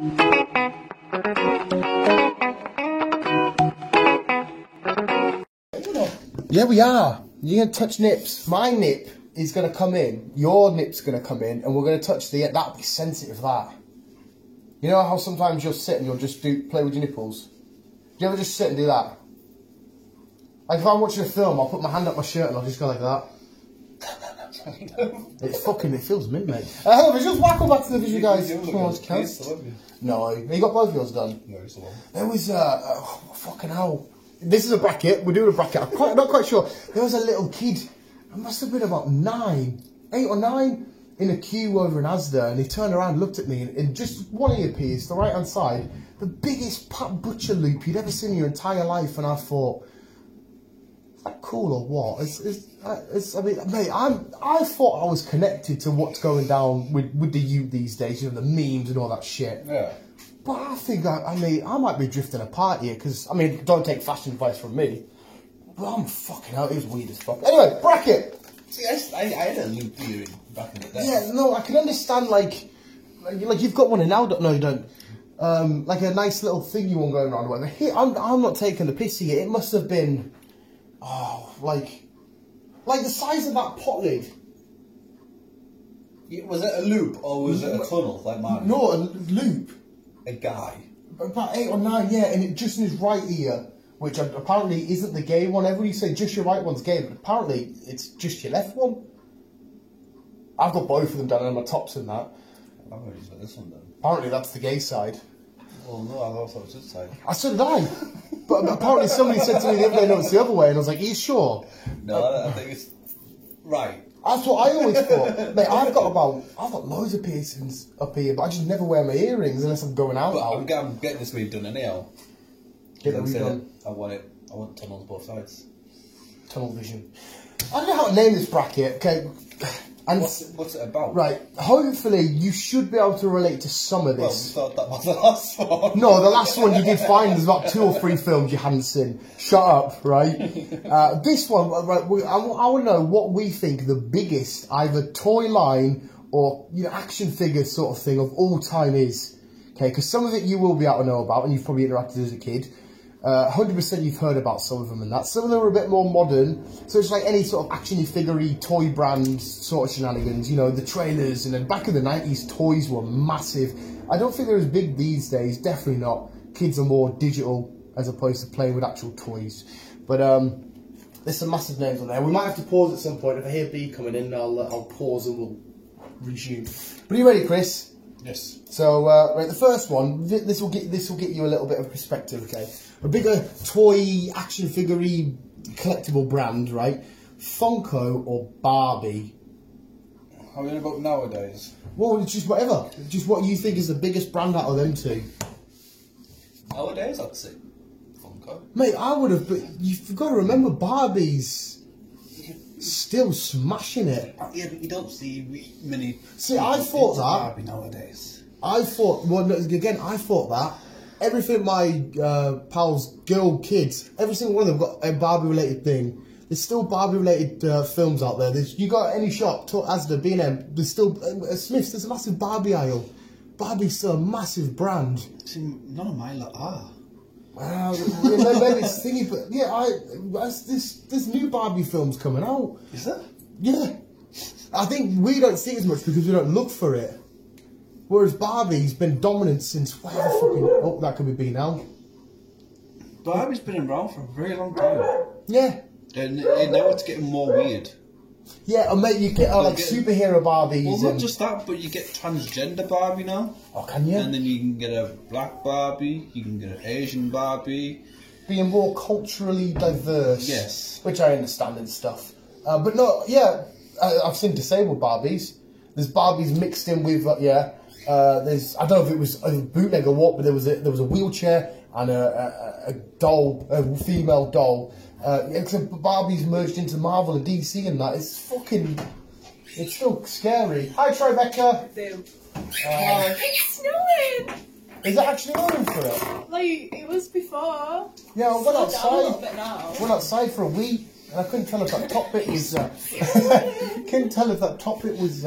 Yeah, we are. You're going to touch nips. My nip is going to come in. Your nip's going to come in. And we're going to touch the... That'll be sensitive, that. You know how sometimes you'll sit and you'll just play with your nipples? Do you ever just sit and do that? Like if I'm watching a film, I'll put my hand up my shirt and I'll just go like that. It feels mint, mate. Just welcome back to the video, guys. No, you got both of yours done? No, it's the one. There was, fucking hell. This is a bracket. We're doing a bracket. I'm not quite sure. There was a little kid. I must have been about 8 or 9, in a queue over in Asda, and he turned around, looked at me, and just one earpiece, the right hand side, the biggest Pat Butcher loop you'd ever seen in your entire life, and I thought, is that cool or what? I mean, mate, I thought I was connected to what's going down with the youth these days, you know, the memes and all that shit. Yeah. But I think, I might be drifting apart here, because, I mean, don't take fashion advice from me, but I'm fucking out, it was weird as fuck. Anyway, bracket! See, I had a loop earring back in the day. Yeah, no, I can understand, like you've got one in now, no you don't, like a nice little thing you want going around or whatever. Here, I'm not taking the piss here, it must have been, like the size of that pot lid. Yeah, was it a loop or was it a tunnel like mine? No, a loop. A guy. About 8 or 9, yeah, and it just in his right ear, which apparently isn't the gay one. Everybody say just your right one's gay, but apparently it's just your left one. I've got both of them done on my tops and that. I've already got this one done. Apparently that's the gay side. Well, no, I thought it was this side. So did I. But apparently somebody said to me the other day, no, it's the other way, and I was like, are you sure? No, I think it's right. That's what I always thought. Mate, I've got loads of piercings up here, but I just never wear my earrings unless I'm going out. But I'm getting this weed done anyhow. Get it redone. I want tunnels both sides. Tunnel vision. I don't know how to name this bracket, okay? And what's it about? Right, hopefully you should be able to relate to some of this. Well, we thought that was the last one. No, the last one you did find there's about 2 or 3 films you hadn't seen. Shut up, right? This one, right, I want to know what we think the biggest either toy line or action figure sort of thing of all time is. Okay, because some of it you will be able to know about and you've probably interacted as a kid. 100% you've heard about some of them and that. Some of them are a bit more modern, so it's like any sort of action-y, figure-y, toy brand sort of shenanigans, the trailers, and then back in the 90s, toys were massive. I don't think they're as big these days, definitely not. Kids are more digital as opposed to playing with actual toys. But there's some massive names on there. We might have to pause at some point. If I hear B coming in, I'll pause and we'll resume. But are you ready, Chris? Yes. So, right, the first one, this will get you a little bit of perspective, okay? A bigger toy, action figure-y, collectible brand, right? Funko or Barbie? How are you about nowadays? Well, it's just whatever. Just what you think is the biggest brand out of them two. Nowadays, I'd say Funko. Mate, I would have, but you've got to remember Barbie's still smashing it. Yeah, but you don't see many... See, I thought that... Barbie nowadays. I thought that. Everything my pals, kids, every single one of them got a Barbie-related thing. There's still Barbie-related films out there. You got any shop, Asda, B&M, there's still Smith's. There's a massive Barbie aisle. Barbie's still a massive brand. See, none of my lot are. Well, maybe it's thingy, but yeah, there's new Barbie films coming out. Is there? Yeah. I think we don't see it as much because we don't look for it. Whereas Barbie's been dominant since whatever fucking... Oh, that could be B now. Barbie's been around for a very long time. Yeah. And now it's getting more weird. Yeah, and mate, you get like superhero Barbies. Well, not just that, but you get transgender Barbie now. Oh, can you? And then you can get a black Barbie, you can get an Asian Barbie. Being more culturally diverse. Yes. Which I understand and stuff. But no, yeah, I've seen disabled Barbies. There's Barbies mixed in with, there's, I don't know if it was a bootleg or what, but there was a wheelchair and a doll, a female doll. Except Barbie's merged into Marvel and DC and that. It's still scary. Hi, Tribeca. It's snowing. Is it actually going for it? Like, it was before. Yeah, I went outside. A little bit now. Went outside for a wee, and I couldn't tell if that top bit was. Couldn't tell if that top bit was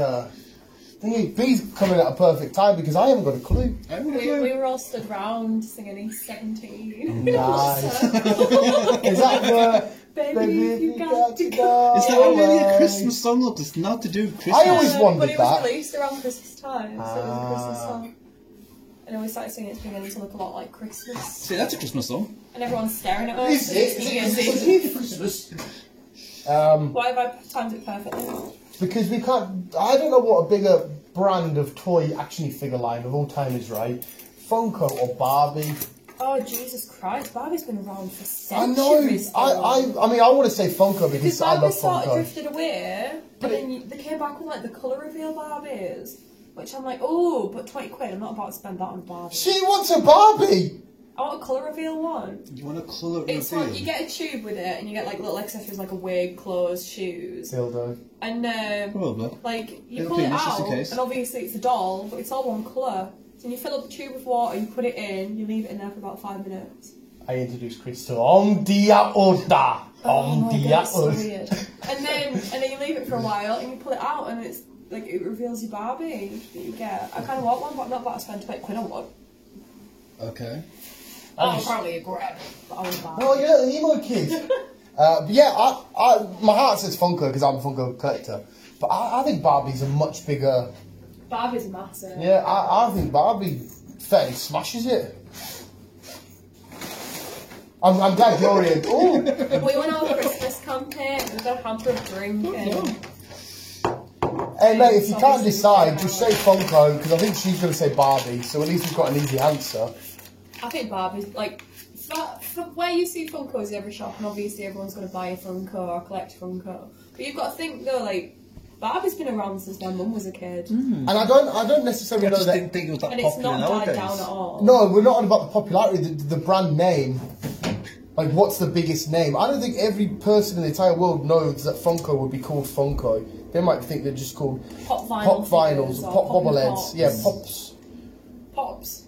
Thingy, B's coming at a perfect time because I haven't got a clue. We were all stood round singing He's 17. Nice. Is that the... Baby, you got to go. Is that really a Christmas song? Look, it's not to do with Christmas. I always wondered but it that. was released around Christmas time, so it was a Christmas song. And then we started singing it's beginning to look a lot like Christmas. See, that's a Christmas song. And everyone's staring at us. It's Christmas. Why have I timed it perfectly? Because we can't... I don't know what a bigger brand of toy action figure line of all time is, right? Funko or Barbie? Oh, Jesus Christ. Barbie's been around for I know. centuries. I mean, I want to say Funko because I love Barbie sort of Funko. drifted away, but then they came back with like the colour reveal Barbies, which I'm like, oh, but 20 quid, I'm not about to spend that on Barbie. She wants a Barbie! I want a colour reveal one. You want a colour It's reveal? like, you get a tube with it, and you get like little accessories like a wig, clothes, shoes. Dildo. And Probably. like, you It'll pull be it just out, in case. and obviously it's a doll, but it's all one colour. So you fill up the tube with water, you put it in, you leave it in there for about 5 minutes. I introduced Chris to Om Dia Oda. Oh Om my Dia God, it's so Oda. weird. And then you leave it for a while, and you pull it out, and it's like it reveals your Barbie that you get. I kind of want one, but I'm not about to spend 20 quid on one. Okay. Oh, apparently a grab, but I want Barbie. Oh yeah, the emo kid. But yeah, my heart says Funko because I'm a Funko collector. But I think Barbie's a much bigger... Barbie's massive. Yeah, I think Barbie fairly smashes it. I'm glad you're in. Ooh. We went on a Christmas campaign, we got a hamper of drinking. Hey mate, if you can't decide, just say Funko because I think she's going to say Barbie. So at least we've got an easy answer. I think Barbie's, like, for where you see Funkos in every shop, and obviously everyone's going to buy a Funko or collect Funko. But you've got to think, though, like, Barbie's been around since my mum was a kid. And I don't necessarily know that... didn't think it was that And it's popular not died nowadays. down at all. No, we're not on about the popularity, the brand name. Like, what's the biggest name? I don't think every person in the entire world knows that Funko would be called Funko. They might think they're just called Pop Pop vinyls, Vinyls, or Pop Poppin' Bobbleheads. Pops. Yeah, Pops. Pops.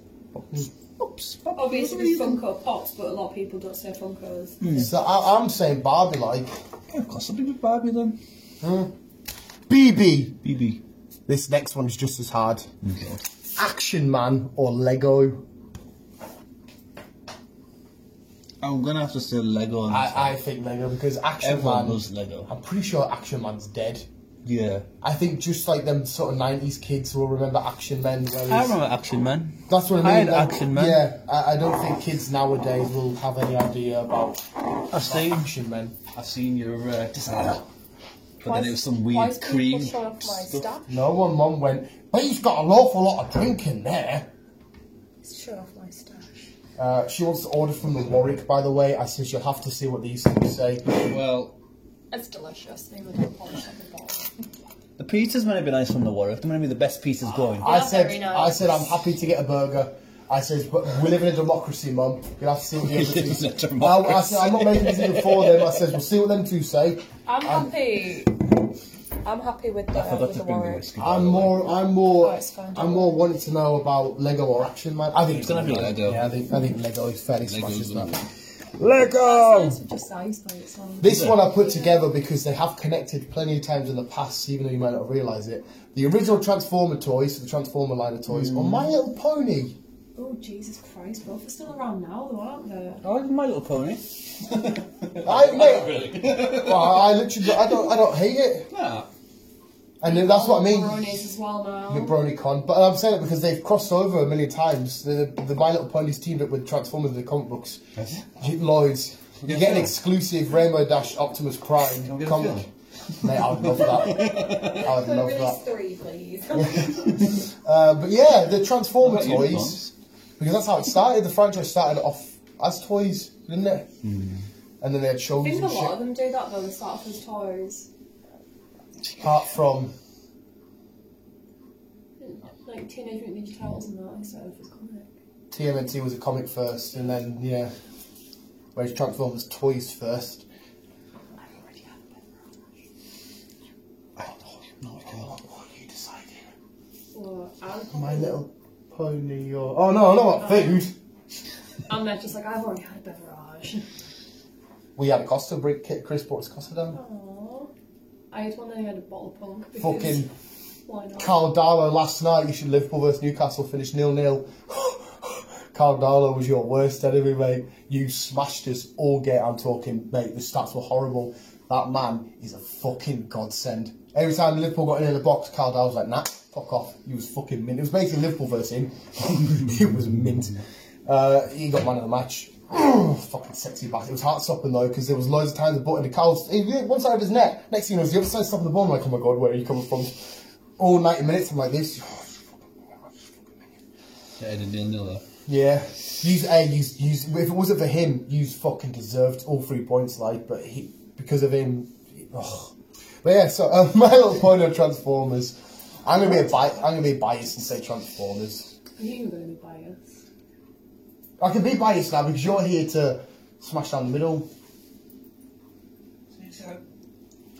Oops. Obviously there's Funko Pops, but a lot of people don't say Funkos. So I'm saying Barbie, like. I've got something with Barbie then. BB. BB. This next one is just as hard. Okay. Action Man or Lego? I'm gonna have to say Lego on this. I think Lego because Action Everyone Man. loves Lego. I'm pretty sure Action Man's dead. Yeah. I think just like them sort of 90s kids will remember Action Men. I remember Action Man. That's what I I mean. had like, Action Man. Yeah, I don't think kids nowadays will have any idea about seen- Action Men. I've seen your designer. But Why then it was some why weird is cream people showing off my stuff. stuff? No one, Mum went, but he's got an awful lot of drink in there. Show off my stash. She wants to order from the Warwick, by the way. I said she'll have to see what these things say. Well, It's delicious. They would have polished like a ball. the pizzas might be nice from the Warwick. They're going to be the best pizzas going. I They're said, very nice. I'm happy to get a burger. I said, but we live in a democracy, Mum. You'll have to see what the other We live two in a say. democracy. I said, I'm not making decisions for them. I said, we'll see what them two say. I'm happy. I'm happy with the I forgot to with the bring the Warwick. whiskey. I'm more Oh, it's fine. wanting to know about Lego or Action Man. I think it's gonna be Lego. Yeah, I think Lego is fairly smashes gonna that. be- Lego. It's such a size by itself. This one I put together because they have connected plenty of times in the past, even though you might not realise it. The original Transformer toys, the Transformer line of toys, or My Little Pony. Oh, Jesus Christ. Both are still around now, though, aren't they? Oh, My Little Pony. I don't hate it. Yeah. And then that's what I mean. Bronies as well now. The BronyCon. But I'm saying it because they've crossed over a million times. The My Little Ponies teamed up with Transformers in the comic books. Lloyd's. You get an exclusive Rainbow Dash Optimus Prime Can we get a comic. film? Mate, I would love that. I would love Release that. 3, please. But yeah, the Transformer What about toys. unicorns? Because that's how it started. The franchise started off as toys, didn't it? And then they had shows I think a and lot of shit. them do that, though. They start off as toys. Apart from Like Teenage Mutant Ninja Turtles and that, I started off as comic. TMNT was a comic first, and then, yeah. Whereas Transformers toys first. I've already had a bit I don't know. What are you deciding? Well, My Little Pony or... Oh no, I know what food. And they're just like, I've already had a beverage. We had a Costa break kit. Chris brought his Costa down. Aww. I had one that had a bottle of punk. Because Fucking Why not? Carl Darlow last night, you should Liverpool versus Newcastle finished 0-0. Carl Darlow was your worst enemy, mate. You smashed us all game. I'm talking, mate, the stats were horrible. That man is a fucking godsend. Every time Liverpool got in the box, Carl Darlow was like, nah, fuck off. He was fucking mint. It was basically Liverpool versus him. It was mint. He got man of the match. Fucking sexy bastard. It was heart stopping though, because there was loads of times the button, the Carl's one side of his neck. Next thing you know, it was the other side stopping the ball. I'm like, oh my god, where are you coming from? All 90 minutes, I'm like this. Yeah, the 0-0 Yeah. If it wasn't for him, you fucking deserved all 3 points, like, but because of him, But yeah, so my little point on Transformers, I'm gonna be biased and say Transformers. I knew you were going to be biased. I can be biased now because you're here to smash down the middle.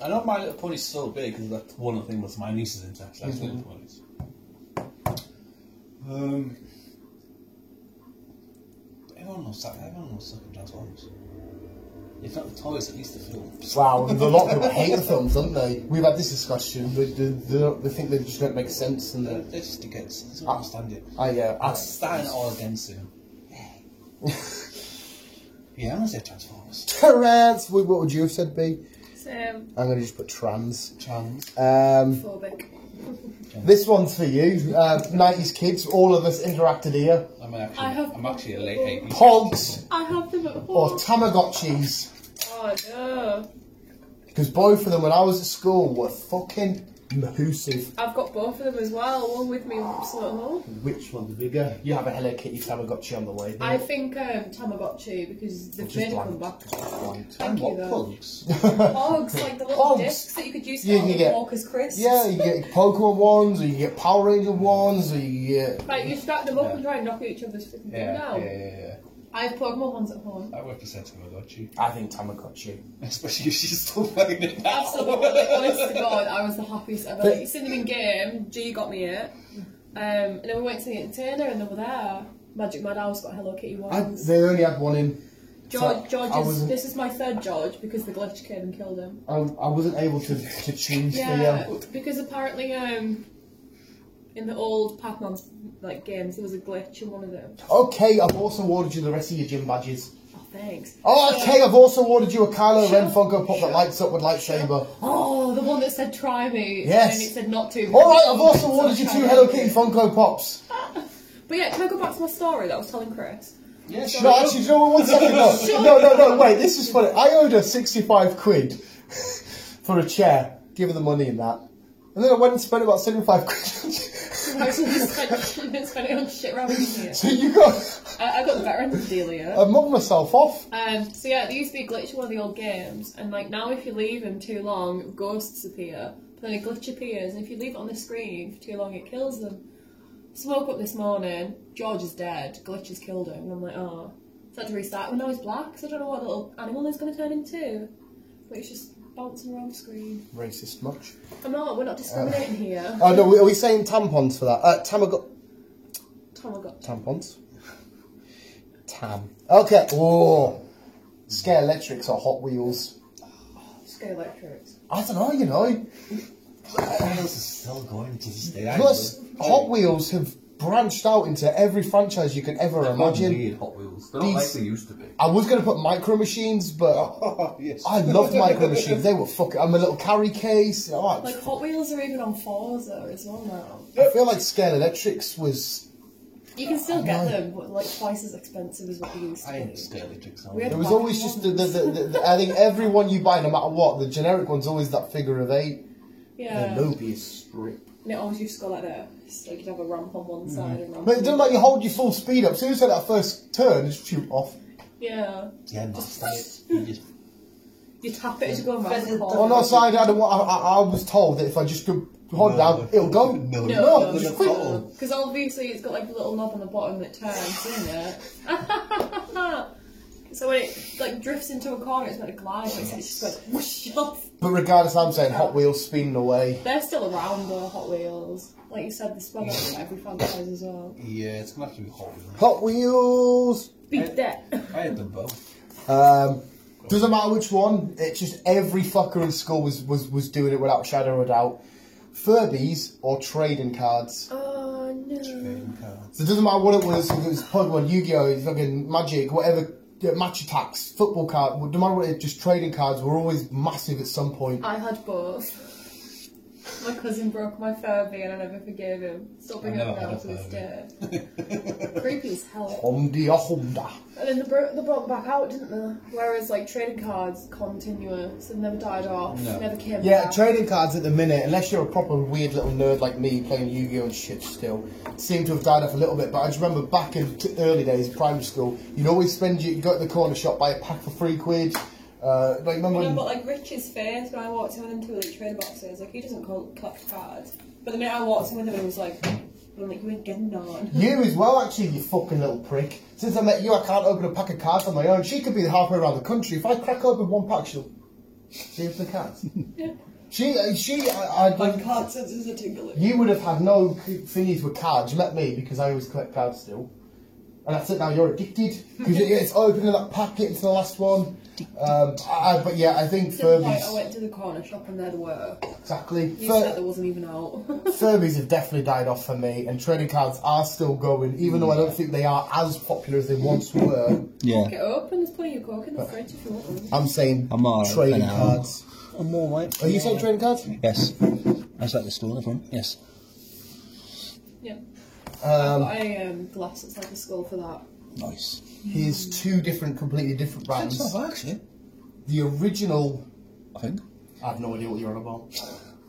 I know My Little Pony's so big because that's one of the things my niece is into. So that's Little Ponies. Everyone knows that. Everyone knows fucking Transformers. If not the toys, at least the films. Wow, a lot of people hate the films, don't they? We've had this discussion. They think they just don't make sense, and They're just against. I don't understand it. I'm starting all against him. Yeah, I'm gonna say Transformers. Terrence, what would you have said, B? Same. I'm gonna just put trans. Phobic. This one's for you, 90s kids. All of us interacted here. I'm actually a late 80s. Pogs I have them at home. or Tamagotchis. Oh no. Because both of them, when I was at school, were fucking mahoosive. I've got both of them as well. One with me, so at home. Which one's bigger? You have a Hello Kitty Tamagotchi on the way. I think Tamagotchi because they've made it come back. Thank you though. Pugs? Pogs, like the little Pogs. discs that you could use to You get Walker's crisps. Yeah, you get Pokemon ones, or you get Power Ranger ones, or you get. Like you stack them up and try and knock each other's freaking thing down. Yeah. I have Pokemon ones at home. I would have said Tamagotchi. I think Tamagotchi. Especially if she's still playing it now. Absolutely, honest to God, I was the happiest ever. Like, sitting in game, G got me it. And then we went to the entertainer and they were there. Magic Mad House got Hello Kitty ones. They only had one in. George this is my third George because the glitch came and killed him. I wasn't able to choose Because apparently in the old Pac-Man games there was a glitch in one of them. Okay, I've also awarded you the rest of your gym badges. Oh, thanks. Oh, okay, I've also awarded you a Kylo Ren Funko Pop that lights up with lightsaber. Oh, the one that said try me. Yes. And it said not to. Alright, I've also awarded you 2 Hello Kitty Funko Pops. But yeah, can I go back to my story that I was telling Chris? Yeah, sure. No, actually, no, 1 second, no, wait, this is funny. I owed her 65 quid for a chair, give her the money in that. And then I went and spent about 75 quid. I spent it on shit around here. So you got... I got the better end of the deal here. I mugged myself off. So yeah, there used to be a glitch in one of the old games, and now if you leave him too long, ghosts appear. But then a glitch appears, and if you leave it on the screen for too long, it kills them. So I woke up this morning, George is dead, glitch has killed him, and I'm like, oh. So I had to restart, and now he's black, so I don't know what little animal he's going to turn into. But he's just bouncing around the screen. Racist much? We're not discriminating here. Oh no, are we saying tampons for that? Tamagotchi. Tampons? Tam. Okay, oh. Scare Electrics or Hot Wheels? Scare Electrics. I don't know, you know. Hot Wheels is still going to this day. Plus, Hot Wheels have branched out into every franchise you can ever imagine. Weird Hot Wheels. They're not like they used to be. I was going to put Micro Machines, but yes. I loved Micro Machines. They were fucking... I'm a little carry case. Like Hot Wheels are even on Forza as well now. I feel like Scare Electrics was... You can still get them, but like twice as expensive as what they used to be. I ain't Scare Electrics. It was always just the I think every one you buy, no matter what, the generic one's always that figure of 8. Yeah. The Mobius strip. And it always used to go like this. Like you'd have a ramp on one side and ramp But it on doesn't like you hold your full speed up. As soon as you take that first turn, just shoot off. Yeah. Yeah, master it. You tap it as you go around the On our side, I was told that if I just go hold it down, it'll go. No, just quick. because obviously it's got like a little knob on the bottom that turns, isn't it? So when it drifts into a corner, it's meant to glide, but it just goes whoosh off. But regardless, I'm saying Hot Wheels spinning away. They're still around though, Hot Wheels. Like you said, they spread out to every franchise as well. Yeah, it's gonna have to be Hot Wheels. Hot Wheels. Beat that. I had them both. Doesn't matter which one. It's just every fucker in school was doing it without a shadow of a doubt. Furbies or trading cards? Oh no. Trading cards. So it doesn't matter what it was, if it was Pokemon, Yu-Gi-Oh, fucking Magic, whatever, Match Attacks, football card, no matter what, just trading cards were always massive at some point. I had both. My cousin broke my Furby and I never forgave him. Still bring it up now to this day. Creepy as hell. Honda. And then they brought them back out, didn't they? Whereas like trading cards, continuous, and never died off, never came Yeah, back. trading cards at the minute, unless you're a proper weird little nerd like me playing Yu-Gi-Oh and shit still, seem to have died off a little bit. But I just remember back in the early days, primary school, you'd always spend, you go to the corner shop, buy a pack for £3. Like, remember when... but like Rich's face when I walked in with him to like trade boxes, like he doesn't collect cards. But the minute I walked in with him, it was like, I'm like, you ain't getting on. You as well, actually, you fucking little prick. Since I met you, I can't open a pack of cards on my own. She could be halfway around the country. If I crack open one pack, she'll give the cards. Yeah. My card senses are tingling. You would have had no thingies with cards. You met me because I always collect cards still. And that's it, now you're addicted. Because it's opening that pack, getting to the last one. But yeah, I think Furbies... I went to the corner shop and there they were. Exactly. You said there wasn't even out. Furbies have definitely died off for me, and trading cards are still going, even though I don't think they are as popular as they once were. Yeah. Get open, there's plenty of Coke in the fridge if you want them. I'm saying trading cards. I'm all right. Are you saying trading cards? Yes. I was at the school in the front, yes. Yeah. I've got a glass that's like a skull for that. Nice. Here's two completely different brands. That's not bad, actually. The original... I think. I have no idea what you're on about.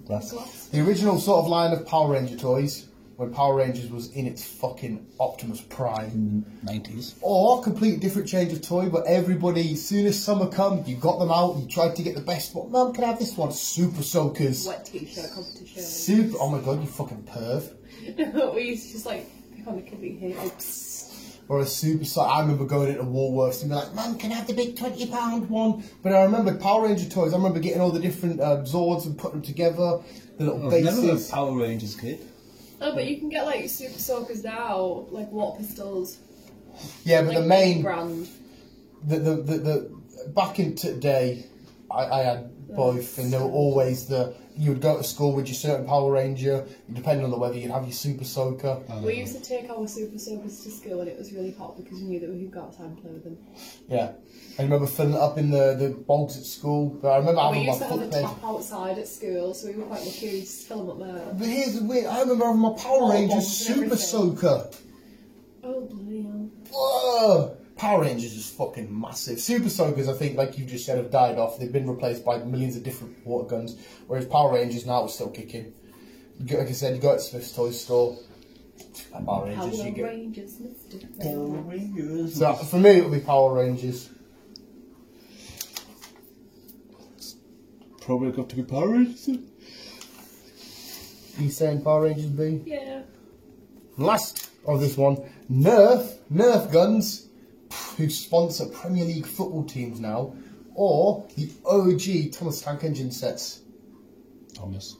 Glass. The original sort of line of Power Ranger toys, when Power Rangers was in its fucking Optimus Prime. 90s. Or completely different change of toy, but everybody, as soon as summer come, you got them out, you tried to get the best one. Mum, can I have this one? Super Soakers. Wet t-shirt competition. Super, oh my god, you fucking perv. We used to just like pick on the kid we hate. Or a Super Soaker. I remember going into Woolworths and be like, Mum, can I have the big £20 one? But I remember Power Ranger toys, I remember getting all the different Zords and putting them together, the little bases. Never a Power Rangers kid. Oh, but you can get like Super Soakers now, like water pistols. Yeah, but like, the main brand. The back in today, I had both, and they were always you would go to school with your certain Power Ranger, depending on the weather, you'd have your Super Soaker. We used to take our Super Soakers to school when it was really hot because we knew that we could go outside and play with them. Yeah. I remember filling it up in the bogs at school, but I remember having my foot We used to have a tap outside at school, so we were quite lucky to fill them up there. But here's the weird, I remember having my Power Rangers Super Soaker. Oh, bloody hell. Whoa! Power Rangers is fucking massive. Super Soakers, I think, like you just said, have died off. They've been replaced by millions of different water guns, whereas Power Rangers now are still kicking. Like I said, you go to Smith's Toy Store, Power Rangers, you get... Rangers, Mr. Power Rangers. So for me, it would be Power Rangers. Probably got to be Power Rangers. You saying Power Rangers B? Yeah. Last of this one, Nerf guns, who sponsor Premier League football teams now, or the OG Thomas Tank Engine sets. Thomas.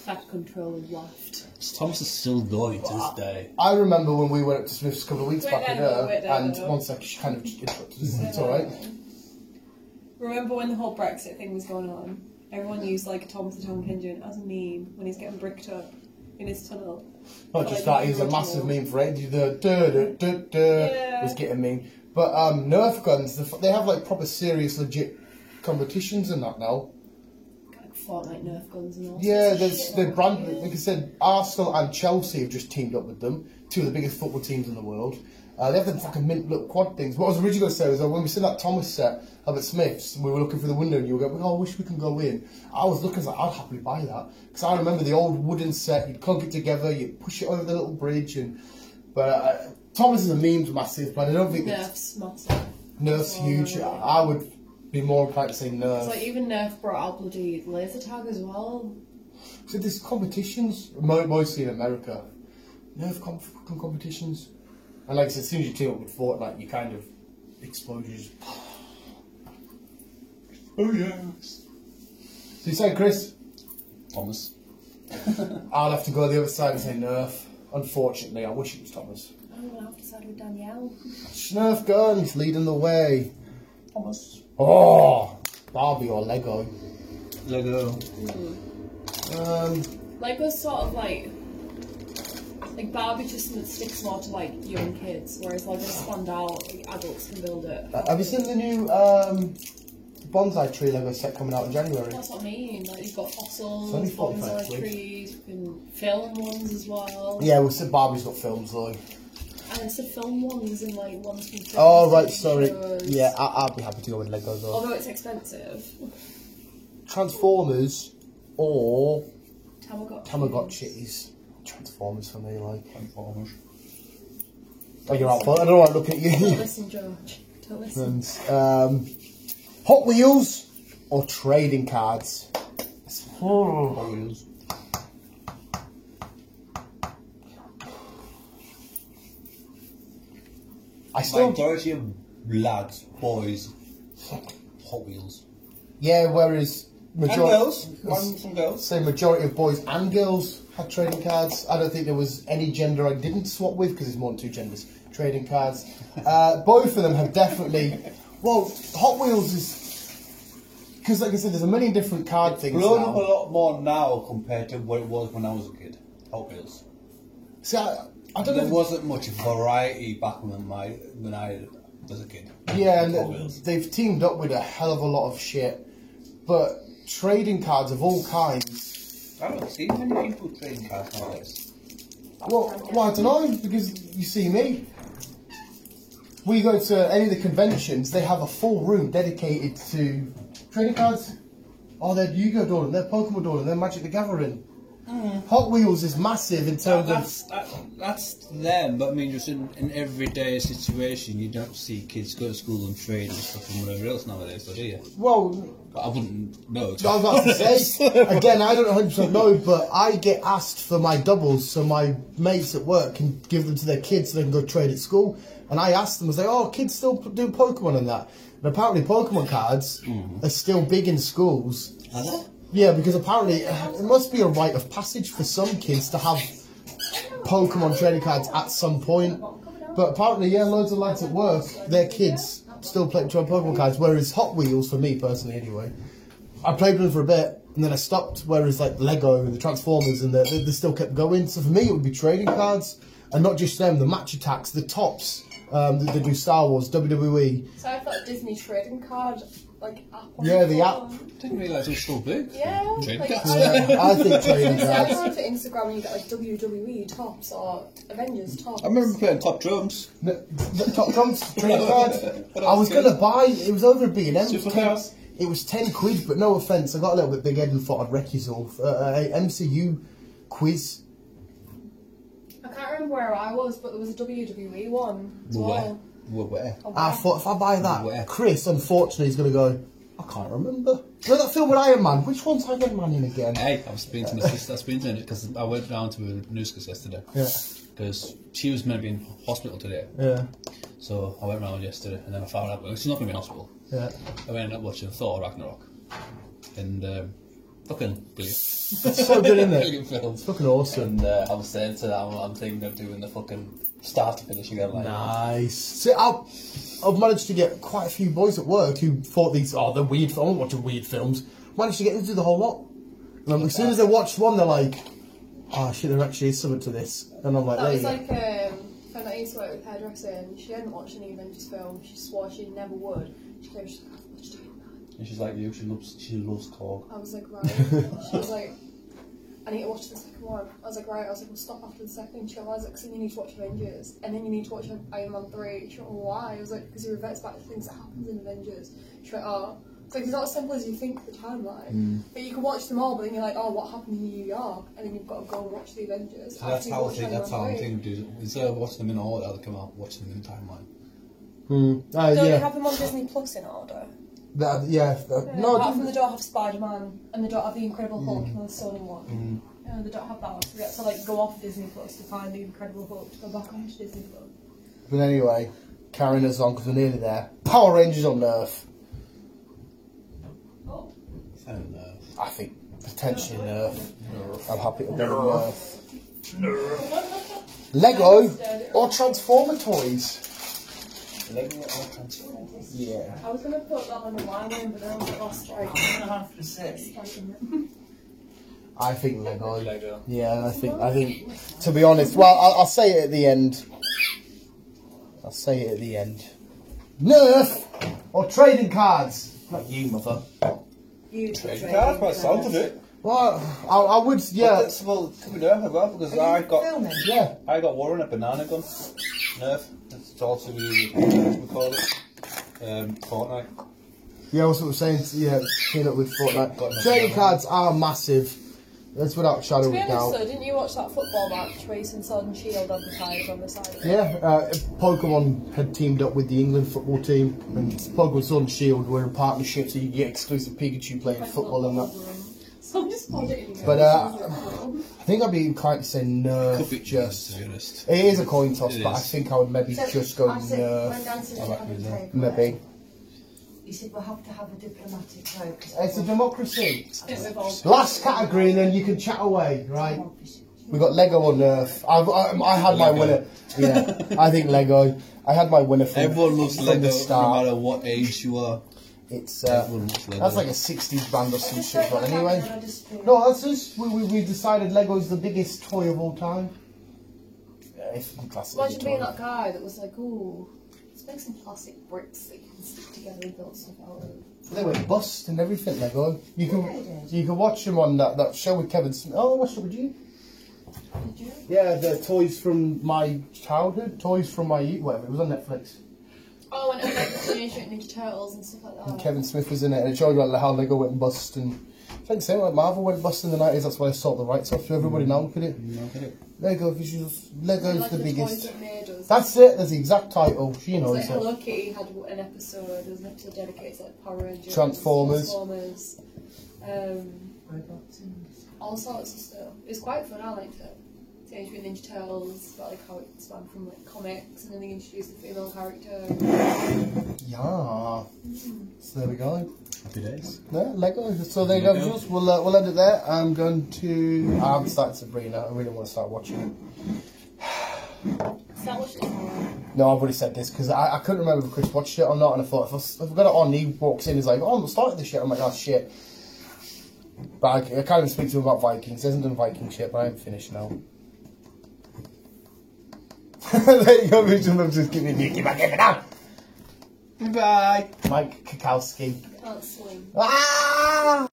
That control is left. Thomas is still going to this day. I remember when we went up to Smith's a couple of weeks back in wait there, and one sec, she kind of interrupted us. It's alright. Remember when the whole Brexit thing was going on? Everyone used like Thomas the Tank Engine as a meme when he's getting bricked up in his tunnel. Not just that, he's a massive meme for it. The was getting meme. But Nerf guns, they have like proper serious legit competitions and that now. Like Fortnite Nerf guns and all. Yeah, there's the brand, like I said, Arsenal and Chelsea have just teamed up with them, two of the biggest football teams in the world. They have them fucking mint little quad things. What I was originally going to say was that when we saw that Thomas set up at Smith's, we were looking through the window and you were going, oh, I wish we can go in. I was looking, like, I'd happily buy that. Because I remember the old wooden set, you'd clunk it together, you'd push it over the little bridge. But Thomas is a meme's massive, but I don't think Nerf's massive. Nerf's huge. I would be more inclined to say Nerf. It's like even Nerf brought out bloody laser tag as well. So there's competitions, mostly in America. Nerf competitions. And like I said, as soon as you team up with Fortnite, you kind of explode. You just... Oh yes. So you say Chris? Thomas. I'll have to go the other side and say Nerf. Unfortunately, I wish it was Thomas. I'll have to side with Danielle. Nerf guns leading the way. Thomas. Oh, Barbie or Lego? Lego. Lego's sort of like Barbie just sticks more to like young kids, whereas Lego spanned out, like, adults can build it. Have you seen the new bonsai tree Lego set coming out in January? That's what I mean. Like you've got fossils, only 45 bonsai quid. trees, you can film ones as well. Yeah, we said Barbie's got films though. And it's the film ones and like ones from films. Oh right, sorry. shows. Yeah, I'd be happy to go with Lego though. Although it's expensive. Transformers or Tamagotchis. Tamagotchis. Transformers for me, like. Transformers. Oh, you're out. I don't want to look at Don't you. listen, George. Don't listen. And, Hot Wheels or trading cards. Hot Wheels. I still. Majority of lads, boys, Hot Wheels. Yeah, whereas And girls. Some girls. say majority of boys and girls had trading cards. I don't think there was any gender I didn't swap with because there's more than two genders. Trading cards. Both of them have definitely. Well, Hot Wheels is because, like I said, there's a million different card things. Grown up a Now. lot more now compared to what it was when I was a kid. Hot Wheels. See, I don't know. There if- wasn't much variety back when I was a kid. Yeah, Hot and Wheels. they've teamed up with a hell of a lot of shit. But trading cards of all kinds. I don't see many people trading cards nowadays. Well, I don't know, because you see me. We go to any of the conventions, they have a full room dedicated to trading cards. Oh, they're Yu-Gi-Oh! Dueling, they're Pokemon Dueling, they're Magic the Gathering. Hot Wheels is massive in terms of... That's them, but I mean, just in everyday situation, you don't see kids go to school and trade and stuff and whatever else nowadays, do you? Well, I wouldn't know. I was about to say, again, I don't 100% know, but I get asked for my doubles so my mates at work can give them to their kids so they can go trade at school. And I asked them, I was like, oh, kids still do Pokemon and that. And apparently Pokemon cards are still big in schools. Are they? Yeah, because apparently it must be a rite of passage for some kids to have Pokemon trading cards at some point. But apparently, yeah, loads of lads at work, their kids still play Pokemon cards, whereas Hot Wheels, for me personally anyway, I played with them for a bit, and then I stopped, whereas like Lego and the Transformers, and they still kept going. So for me, it would be trading cards, and not just them, the Match Attacks, the Tops, they do Star Wars, WWE. So I thought Disney trading card like app. On Yeah, the phone. Didn't realise it was so big. Yeah, Trading like, cards. I think trading It's like cards. on to Instagram and you get like WWE tops or Avengers tops. I remember playing Top Drums. The Top Trumps trading card. I was going to buy, it was over at B&M. Supercars. It was 10 quid, but no offence, I got a little bit big-headed and thought I'd wreck you all. MCU quiz. I can't remember where I was, but there was a WWE one as well. Where? Oh, I wow. thought if I buy that, Where? Chris, unfortunately, is going to go, I can't remember. You know that film with Iron Man? Which one's Iron Man in again? Hey, I was speaking to my sister. I was speaking to her because I went down to her newscast yesterday. Yeah. Because she was meant to be in hospital today. Yeah. So I went round yesterday and then I found out, well, she's not going to be in hospital. Yeah. I ended up watching Thor Ragnarok. And fucking brilliant. It's so good, isn't it? Brilliant film. It's fucking awesome. And I was saying to that, I'm thinking of doing the fucking start to finish again. Like, Nice. See, I've managed to get quite a few boys at work who thought these, they're weird, I won't watch weird films. Managed to get them to do the whole lot. And as soon as they watched one, they're like, oh shit, there actually is something to this. And I'm like, That there was you like a friend that I used to work with hairdressing. She hadn't watched any Avengers film. She swore she never would. She came, she's like, I've watched it. and she's like you, she loves Thor. I was like, right. She was like, I need to watch the second one. I was like, right. I was like, we'll stop after the second. She was like, so you need to watch Avengers, and then you need to watch Iron Man 3. She went, why? I was like, because he reverts back to things that happens in Avengers. She went, oh. It's like, it's not as simple as you think, the timeline. But you can watch them all, but then you're like, oh, what happened in New York? And then you've got to go and watch the Avengers. So that's how I think. That's how I'm 3. thinking. Instead of watching them in order, I'll come out watching them in timeline. Don't yeah. they have them on Disney Plus in order? No, Apart from they don't have Spider-Man, and they don't have the Incredible Hulk in the Sony one. Yeah, they don't have that one. So we have to like go off Disney Plus to find the Incredible Hulk to go back on Disney Plus. But anyway, carrying us on because we're nearly there. Power Rangers on Nerf. Oh. I don't know. I think potentially Nerf. I'm happy to go Nerf. Lego or Transformer toys. Lego or Transformers? Yeah. I was gonna put that on the line one, but then I was lost like 1.5%. spiking it. I think Lego. Lego. Yeah, I think. To be honest, well, I'll say it at the end. Nerf or trading cards. Not you, mother. You Trading cards, by the sound of it. Well, I would, yeah. Well, could be Nerf as well, because I got Warren a banana gun. Nerf. That's also we call it. Fortnite. Yeah, that's what I'm saying. Yeah, team up with Fortnite. Trading cards are massive. That's without a shadow of a doubt. To be honest though, didn't you watch that football match where you seen Sword and Shield advertised on the side of it? Yeah, Pokemon had teamed up with the England football team, and Pokemon Sword and Shield were in partnership, so you get exclusive Pikachu playing football and that. So I'm just But I think I'd be inclined to say Nerf. Could be just. to be honest. It is a coin toss, It but I is. think I would maybe just go Nerf. Maybe. You said we'll have to have a diplomatic vote. It's a democracy. It revolves. Last category, and then you can chat away, right? We got Lego or Nerf. I had my winner. Yeah, I think Lego. I had my winner from, Everyone loves from Lego, the no start. matter what age you are. It's Everyone loves Lego. that's like a 60s band or some shit, but anyway. No, that's just we decided Lego's the biggest toy of all time. Yeah, if you can class it as a Imagine being toy. that guy that was like, ooh, let's make some plastic bricks that you can stick together and build stuff out of. They went bust and everything. Lego. You can watch them on that show with Kevin Smith. Oh, I watched it with you. Did you? Yeah, the toys from my childhood, toys from my youth, whatever. It was on Netflix. Oh, and like Teenage Mutant Ninja Turtles and stuff like that. And Kevin Smith was in it, and it showed like how Lego went bust, and I think same like Marvel went bust in the 90s. That's why I sold the rights off to everybody. Now look at it. Lego visuals. Lego's Like the toys biggest. that made us. That's it. That's the exact title. She It's knows like it. Hello Kitty had an episode. There was an episode dedicated to like Power Rangers, Transformers. All sorts of stuff. It was quite fun. I liked it. Teenage Mutant Ninja Turtles, about like how it spanned from like comics, and then they introduced the female character. Yeah. So there we go. Happy days. Yeah, Lego. So there you go. Jules. We'll end it there. I'm going to. I haven't started Sabrina. I really want to start watching it. Start watching it tomorrow. No, I've already said this because I couldn't remember if Chris watched it or not, and I thought if I've got it on, he walks in, he's like, "Oh, I'm starting this shit." I'm like, "Oh shit." But I can't even speak to him about Vikings. He hasn't done Viking shit, but I haven't finished now. There you go, Mitchell. I'm just giving you. Give it now. Bye. Mike Kikowski. Can't swing. Ah!